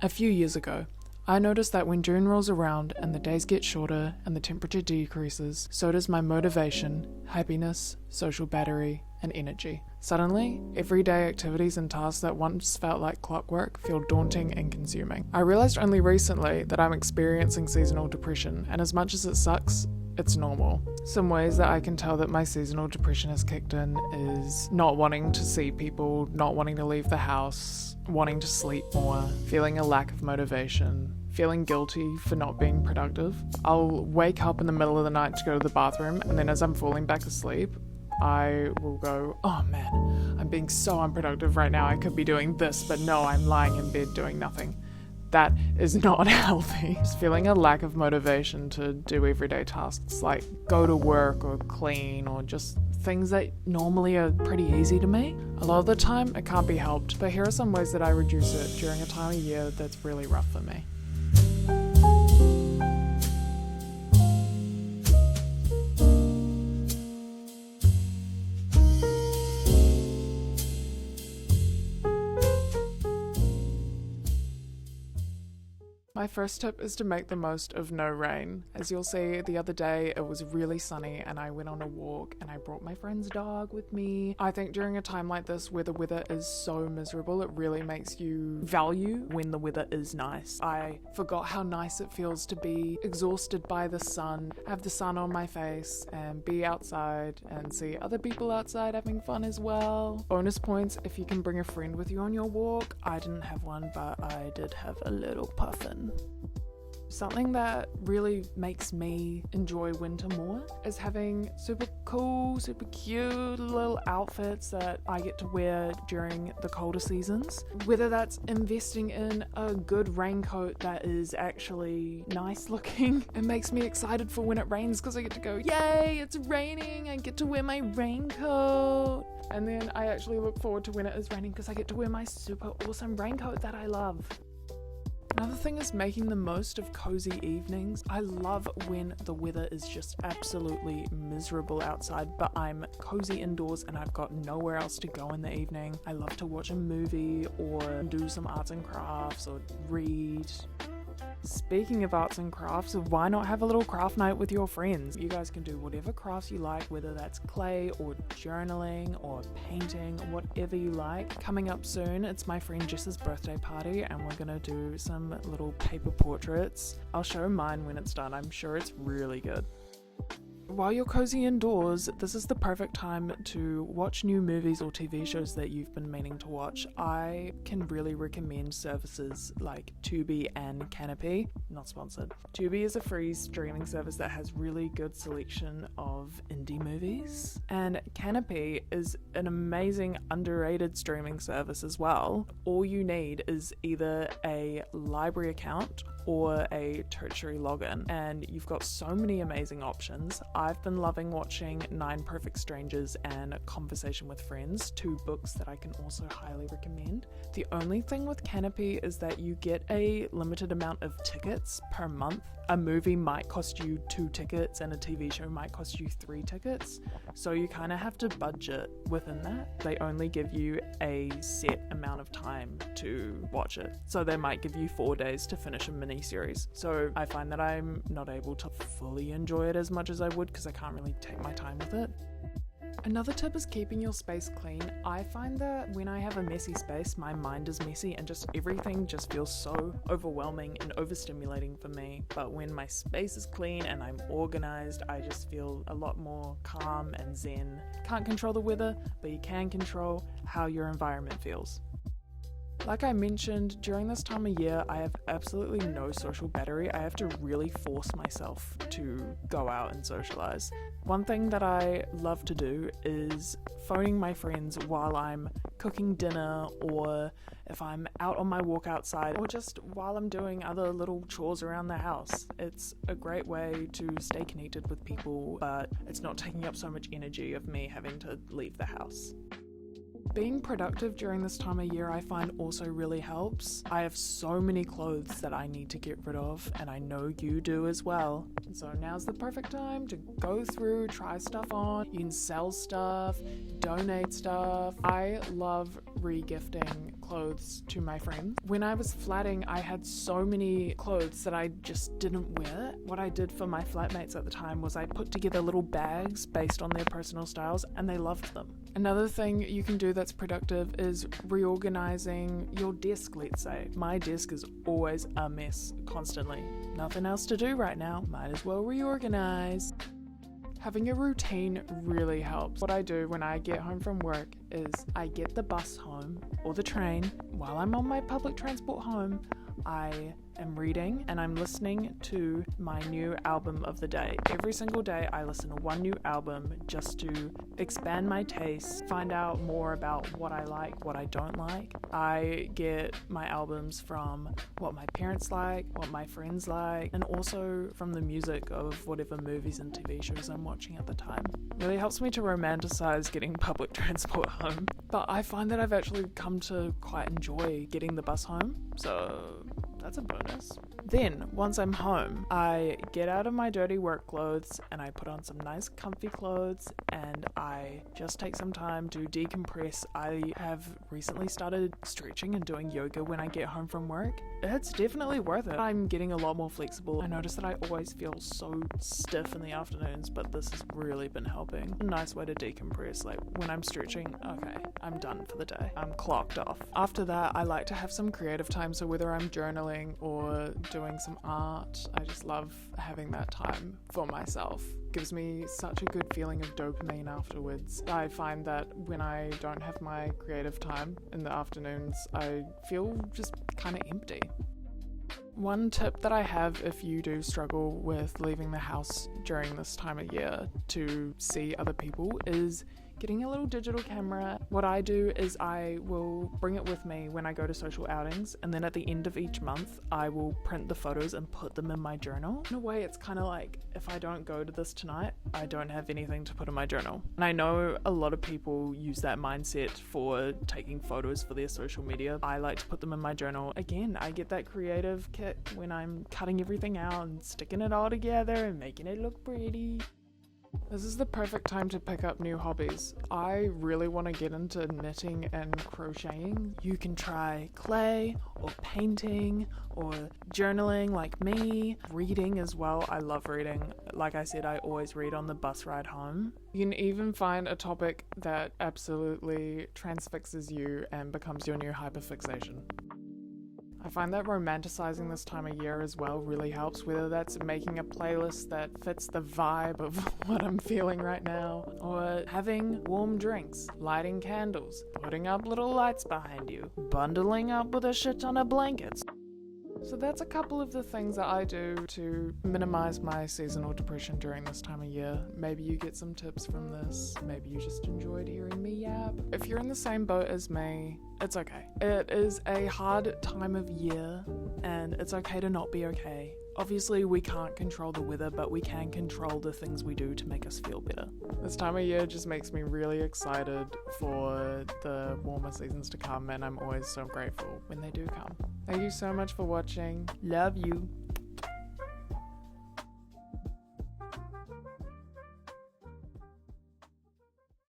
A few years ago, I noticed that when June rolls around and the days get shorter and the temperature decreases, so does my motivation, happiness, social battery, and energy. Suddenly, everyday activities and tasks that once felt like clockwork feel daunting and consuming. I realized only recently that I'm experiencing seasonal depression, and as much as it sucks, it's normal. Some ways that I can tell that my seasonal depression has kicked in is not wanting to see people, not wanting to leave the house, wanting to sleep more, feeling a lack of motivation, feeling guilty for not being productive. I'll wake up in the middle of the night to go to the bathroom, and then as I'm falling back asleep, I will go, oh man, I'm being so unproductive right now. I could be doing this, but no, I'm lying in bed doing nothing. That is not healthy. Just feeling a lack of motivation to do everyday tasks like go to work or clean or just things that normally are pretty easy to me. A lot of the time it can't be helped, but here are some ways that I reduce it during a time of year that's really rough for me. My first tip is to make the most of no rain. As you'll see, the other day it was really sunny and I went on a walk and I brought my friend's dog with me. I think during a time like this where the weather is so miserable, it really makes you value when the weather is nice. I forgot how nice it feels to be exhausted by the sun, have the sun on my face and be outside and see other people outside having fun as well. Bonus points if you can bring a friend with you on your walk. I didn't have one, but I did have a little puffin. Something that really makes me enjoy winter more is having super cool, super cute little outfits that I get to wear during the colder seasons. Whether that's investing in a good raincoat that is actually nice looking. It makes me excited for when it rains because I get to go, yay, it's raining, I get to wear my raincoat. And then I actually look forward to when it is raining because I get to wear my super awesome raincoat that I love. Another thing is making the most of cozy evenings. I love when the weather is just absolutely miserable outside, but I'm cozy indoors and I've got nowhere else to go in the evening. I love to watch a movie or do some arts and crafts or read. Speaking of arts and crafts, why not have a little craft night with your friends? You guys can do whatever crafts you like, whether that's clay or journaling or painting, whatever you like. Coming up soon, it's my friend Jess's birthday party and we're gonna do some little paper portraits. I'll show mine when it's done. I'm sure it's really good. While you're cozy indoors, this is the perfect time to watch new movies or TV shows that you've been meaning to watch. I can really recommend services like Tubi and Canopy. Not sponsored. Tubi is a free streaming service that has really good selection of indie movies. And Canopy is an amazing underrated streaming service as well. All you need is either a library account or a tertiary login, and you've got so many amazing options. I've been loving watching 9 Perfect Strangers and Conversation with Friends, 2 books that I can also highly recommend. The only thing with Canopy is that you get a limited amount of tickets per month. A movie might cost you 2 tickets and a TV show might cost you 3 tickets, so you kind of have to budget within that. They only give you a set amount of time to watch it, so they might give you 4 days to finish a mini-series. So I find that I'm not able to fully enjoy it as much as I would because I can't really take my time with it. Another tip is keeping your space clean. I find that when I have a messy space, my mind is messy and just everything just feels so overwhelming and overstimulating for me. But when my space is clean and I'm organized, I just feel a lot more calm and zen. Can't control the weather, but you can control how your environment feels. Like I mentioned, during this time of year, I have absolutely no social battery. I have to really force myself to go out and socialize. One thing that I love to do is phoning my friends while I'm cooking dinner, or if I'm out on my walk outside, or just while I'm doing other little chores around the house. It's a great way to stay connected with people, but it's not taking up so much energy of me having to leave the house. Being productive during this time of year I find also really helps. I have so many clothes that I need to get rid of, and I know you do as well. So now's the perfect time to go through, try stuff on. You can sell stuff, donate stuff. I love re-gifting clothes to my friends. When I was flatting, I had so many clothes that I just didn't wear. What I did for my flatmates at the time was I put together little bags based on their personal styles, and they loved them. Another thing you can do that's productive is reorganizing your desk, let's say. My desk is always a mess, constantly. Nothing else to do right now, might as well reorganize. Having a routine really helps. What I do when I get home from work is I get the bus home or the train. While I'm on my public transport home, I am reading and I'm listening to my new album of the day. Every single day I listen to one new album just to expand my tastes, find out more about what I like, what I don't like. I get my albums from what my parents like, what my friends like, and also from the music of whatever movies and TV shows I'm watching at the time. It really helps me to romanticize getting public transport home. But I find that I've actually come to quite enjoy getting the bus home, so that's a bonus. Then, once I'm home, I get out of my dirty work clothes and I put on some nice comfy clothes and I just take some time to decompress. I have recently started stretching and doing yoga when I get home from work. It's definitely worth it. I'm getting a lot more flexible. I notice that I always feel so stiff in the afternoons, but this has really been helping. A nice way to decompress. Like when I'm stretching, okay, I'm done for the day. I'm clocked off. After that, I like to have some creative time. So whether I'm journaling or doing some art, I just love having that time for myself. Gives me such a good feeling of dopamine afterwards. I find that when I don't have my creative time in the afternoons, I feel just kind of empty. One tip that I have if you do struggle with leaving the house during this time of year to see other people is getting a little digital camera. What I do is I will bring it with me when I go to social outings, and then at the end of each month I will print the photos and put them in my journal. In a way, it's kind of like if I don't go to this tonight, I don't have anything to put in my journal. And I know a lot of people use that mindset for taking photos for their social media. I like to put them in my journal. Again, I get that creative kick when I'm cutting everything out and sticking it all together and making it look pretty. This is the perfect time to pick up new hobbies. I really want to get into knitting and crocheting. You can try clay or painting or journaling like me. Reading as well. I love reading. Like I said, I always read on the bus ride home. You can even find a topic that absolutely transfixes you and becomes your new hyperfixation. I find that romanticizing this time of year as well really helps, whether that's making a playlist that fits the vibe of what I'm feeling right now, or having warm drinks, lighting candles, putting up little lights behind you, bundling up with a shit ton of blankets. So that's a couple of the things that I do to minimize my seasonal depression during this time of year. Maybe you get some tips from this. Maybe you just enjoyed hearing me yap. If you're in the same boat as me, it's okay. It is a hard time of year, and it's okay to not be okay. Obviously, we can't control the weather, but we can control the things we do to make us feel better. This time of year just makes me really excited for the warmer seasons to come, and I'm always so grateful when they do come. Thank you so much for watching. Love you.